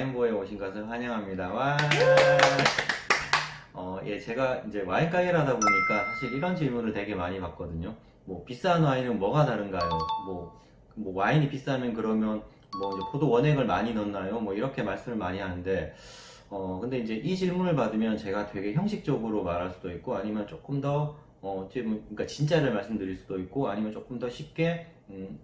와인보에 오신 것을 환영합니다. 와. 예, 제가 이제 와인 가게를 하다 보니까 사실 이런 질문을 되게 많이 받거든요. 뭐, 비싼 와인은 뭐가 다른가요? 뭐 와인이 비싸면 그러면 뭐 이제 포도 원액을 많이 넣나요? 뭐 이렇게 말씀을 많이 하는데, 근데 이제 이 질문을 받으면 제가 되게 형식적으로 말할 수도 있고, 아니면 조금 더, 그러니까 진짜를 말씀드릴 수도 있고, 아니면 조금 더 쉽게,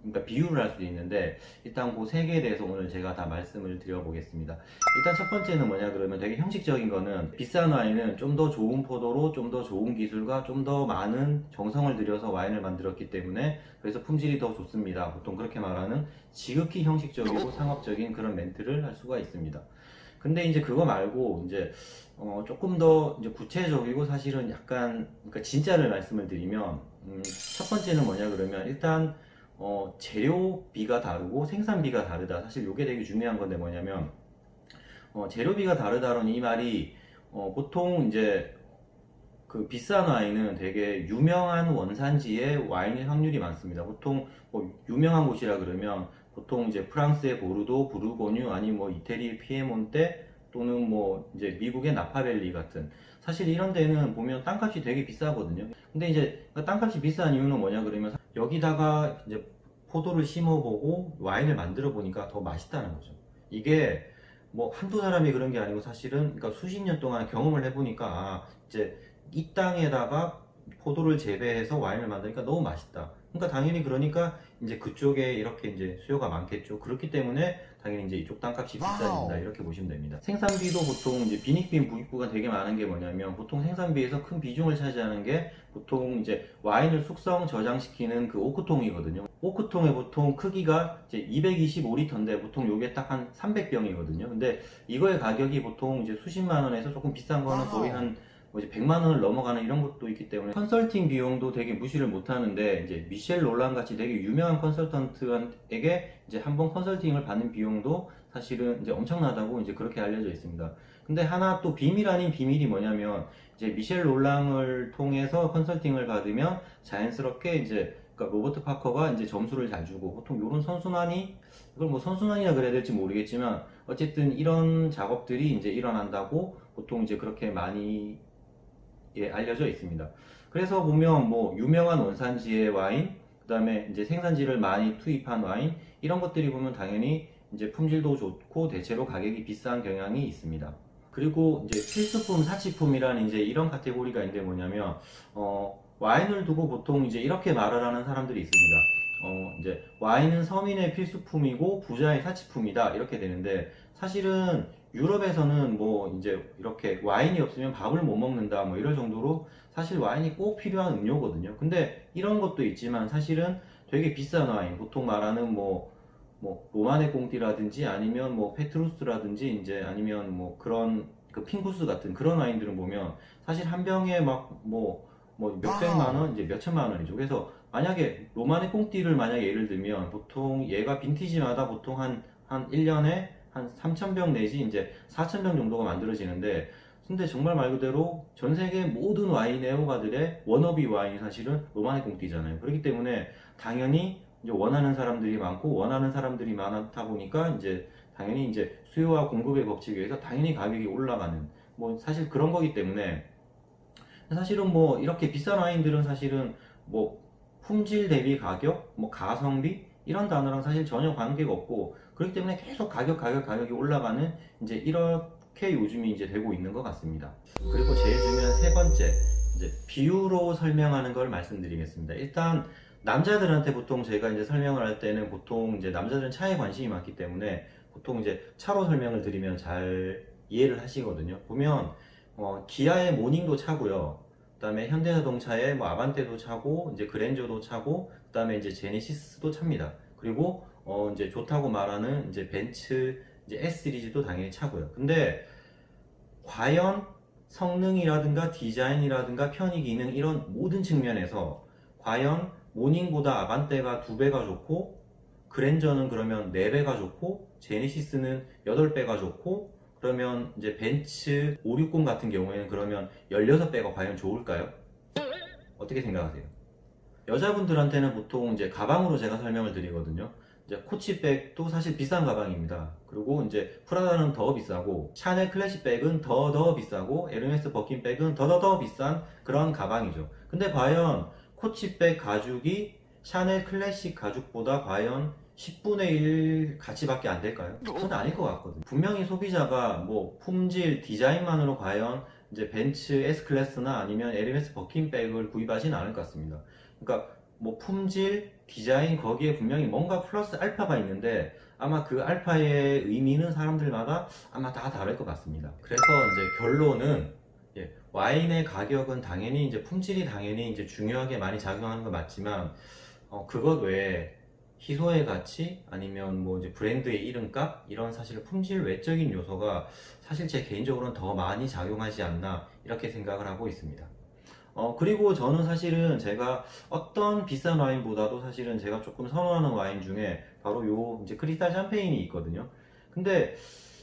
그러니까 비유를 할 수도 있는데, 일단 그 세 개에 대해서 오늘 제가 다 말씀을 드려보겠습니다. 일단 첫 번째는 뭐냐 그러면 되게 형식적인 거는, 비싼 와인은 좀 더 좋은 포도로, 좀 더 좋은 기술과 좀 더 많은 정성을 들여서 와인을 만들었기 때문에, 그래서 품질이 더 좋습니다. 보통 그렇게 말하는 지극히 형식적이고 상업적인 그런 멘트를 할 수가 있습니다. 근데 이제 그거 말고 이제 조금 더 이제 구체적이고 사실은 약간 그러니까 진짜를 말씀을 드리면 첫 번째는 뭐냐 그러면 일단 재료비가 다르고 생산비가 다르다. 사실 이게 되게 중요한 건데 뭐냐면 재료비가 다르다는 이 말이 보통 이제 그 비싼 와인은 되게 유명한 원산지의 와인일 확률이 많습니다. 보통 뭐 유명한 곳이라 그러면 보통 이제 프랑스의 보르도, 부르고뉴, 아니 뭐 이태리 피에몬테 또는 뭐 이제 미국의 나파밸리 같은 사실 이런 데는 보면 땅값이 되게 비싸거든요. 근데 이제 땅값이 비싼 이유는 뭐냐 그러면 여기다가 이제 포도를 심어보고 와인을 만들어 보니까 더 맛있다는 거죠. 이게 뭐 한두 사람이 그런 게 아니고 사실은 그러니까 수십 년 동안 경험을 해보니까 이제 이 땅에다가 포도를 재배해서 와인을 만드니까 너무 맛있다. 그러니까 당연히 그러니까 이제 그쪽에 이렇게 이제 수요가 많겠죠. 그렇기 때문에 당연히 이제 이쪽 땅값이 비싸진다. 이렇게 보시면 됩니다. 생산비도 보통 이제 빈익빈 부익부가 되게 많은 게 뭐냐면 보통 생산비에서 큰 비중을 차지하는 게 보통 이제 와인을 숙성 저장시키는 그 오크통이거든요. 오크통의 보통 크기가 이제 225리터인데 보통 요게 딱 한 300병이거든요. 근데 이거의 가격이 보통 이제 수십만 원에서 조금 비싼 거는 거의 한 이제 100만 원을 넘어가는 이런 것도 있기 때문에 컨설팅 비용도 되게 무시를 못 하는데 이제 미셸 롤랑 같이 되게 유명한 컨설턴트에게 이제 한번 컨설팅을 받는 비용도 사실은 이제 엄청나다고 이제 그렇게 알려져 있습니다. 근데 하나 또 비밀 아닌 비밀이 뭐냐면 이제 미셸 롤랑을 통해서 컨설팅을 받으면 자연스럽게 이제 그러니까 로버트 파커가 이제 점수를 잘 주고 보통 이런 선순환이 이걸 뭐 선순환이라 그래야 될지 모르겠지만 어쨌든 이런 작업들이 이제 일어난다고 보통 이제 그렇게 많이 예, 알려져 있습니다. 그래서 보면 뭐 유명한 원산지의 와인, 그 다음에 이제 생산지를 많이 투입한 와인 이런 것들이 보면 당연히 이제 품질도 좋고 대체로 가격이 비싼 경향이 있습니다. 그리고 이제 필수품, 사치품이라는 이제 이런 카테고리가 있는데 뭐냐면 와인을 두고 보통 이제 이렇게 말을 하는 사람들이 있습니다. 이제 와인은 서민의 필수품이고 부자의 사치품이다 이렇게 되는데 사실은 유럽에서는 뭐 이제 이렇게 와인이 없으면 밥을 못 먹는다 뭐 이럴 정도로 사실 와인이 꼭 필요한 음료거든요. 근데 이런 것도 있지만 사실은 되게 비싼 와인, 보통 말하는 뭐 로마네 꽁띠라든지 아니면 뭐 페트루스라든지 이제 아니면 뭐 그런 그 핑구스 같은 그런 와인들은 보면 사실 한 병에 막 뭐 몇백만 원, 이제 몇천만 원이죠. 그래서 만약에 로마네 꽁띠를 만약에 예를 들면 보통 얘가 빈티지마다 보통 한 1년에 한 3,000병 내지 이제 4,000병 정도가 만들어지는데 근데 정말 말 그대로 전 세계 모든 와인 애호가들의 워너비 와인이 사실은 로마네 꽁띠잖아요. 그렇기 때문에 당연히 이제 원하는 사람들이 많고 원하는 사람들이 많다 보니까 이제 당연히 이제 수요와 공급의 법칙에 의해서 당연히 가격이 올라가는 뭐 사실 그런 거기 때문에 사실은 뭐 이렇게 비싼 와인들은 사실은 뭐 품질 대비 가격, 뭐 가성비 이런 단어랑 사실 전혀 관계가 없고 그렇기 때문에 계속 가격이 올라가는 이제 이렇게 요즘이 이제 되고 있는 것 같습니다. 그리고 제일 중요한 세 번째 이제 비유로 설명하는 걸 말씀드리겠습니다. 일단 남자들한테 보통 제가 이제 설명을 할 때는 보통 이제 남자들은 차에 관심이 많기 때문에 보통 이제 차로 설명을 드리면 잘 이해를 하시거든요. 보면 기아의 모닝도 차고요. 그 다음에 현대자동차의 뭐 아반떼도 차고, 이제 그랜저도 차고, 그 다음에 이제 제네시스도 찹니다. 그리고 이제 좋다고 말하는 이제 벤츠 이제 S 시리즈도 당연히 차고요. 근데 과연 성능이라든가 디자인이라든가 편의 기능 이런 모든 측면에서 과연 모닝보다 아반떼가 2배가 좋고, 그랜저는 그러면 4배가 좋고, 제네시스는 8배가 좋고, 그러면 이제 벤츠 560 같은 경우에는 그러면 16배가 과연 좋을까요? 어떻게 생각하세요? 여자분들한테는 보통 이제 가방으로 제가 설명을 드리거든요. 이제 코치백도 사실 비싼 가방입니다. 그리고 이제 프라다는 더 비싸고 샤넬 클래식백은 더 비싸고 에르메스 버킨백은 더 비싼 그런 가방이죠. 근데 과연 코치백 가죽이 샤넬 클래식 가죽보다 과연 10분의 1 가치밖에 안 될까요? 저는 아닐 것 같거든요. 분명히 소비자가 뭐 품질, 디자인만으로 과연 이제 벤츠 S클래스나 아니면 에르메스 버킨백을 구입하지는 않을 것 같습니다. 그러니까 뭐 품질, 디자인 거기에 분명히 뭔가 플러스 알파가 있는데 아마 그 알파의 의미는 사람들마다 아마 다 다를 것 같습니다. 그래서 이제 결론은 와인의 가격은 당연히 이제 품질이 당연히 이제 중요하게 많이 작용하는 건 맞지만 그것 외에 희소의 가치 아니면 뭐 이제 브랜드의 이름값 이런 사실 품질 외적인 요소가 사실 제 개인적으로는 더 많이 작용하지 않나 이렇게 생각을 하고 있습니다. 그리고 저는 사실은 제가 어떤 비싼 와인보다도 사실은 제가 조금 선호하는 와인 중에 바로 요 이제 크리스탈 샴페인이 있거든요. 근데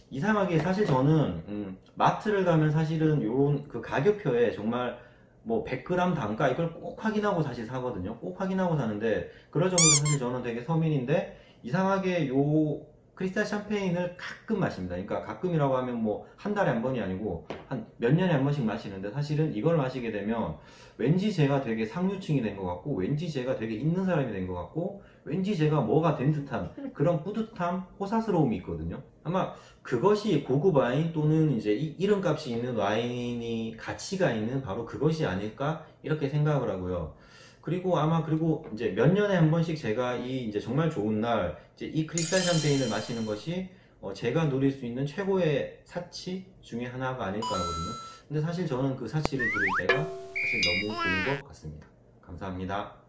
이상하게 사실 저는 마트를 가면 사실은 요런 그 가격표에 정말 뭐 100g 단가 이걸 꼭 확인하고 사실 사거든요. 꼭 확인하고 사는데 그럴 정도로 사실 저는 되게 서민인데 이상하게 요 크리스탈 샴페인을 가끔 마십니다. 그러니까 가끔이라고 하면 뭐 한 달에 한 번이 아니고 한 몇 년에 한 번씩 마시는데 사실은 이걸 마시게 되면 왠지 제가 되게 상류층이 된 것 같고 왠지 제가 되게 있는 사람이 된 것 같고 왠지 제가 뭐가 된 듯한 그런 뿌듯함, 호사스러움이 있거든요. 아마 그것이 고급 와인 또는 이제 이름값이 있는 와인이 가치가 있는 바로 그것이 아닐까 이렇게 생각을 하고요. 그리고 아마 그리고 이제 몇 년에 한 번씩 제가 이 이제 정말 좋은 날 이제 이 크리스탈 샴페인을 마시는 것이 제가 누릴 수 있는 최고의 사치 중에 하나가 아닐까 하거든요. 근데 사실 저는 그 사치를 누릴 때가 사실 너무 좋은 것 같습니다. 감사합니다.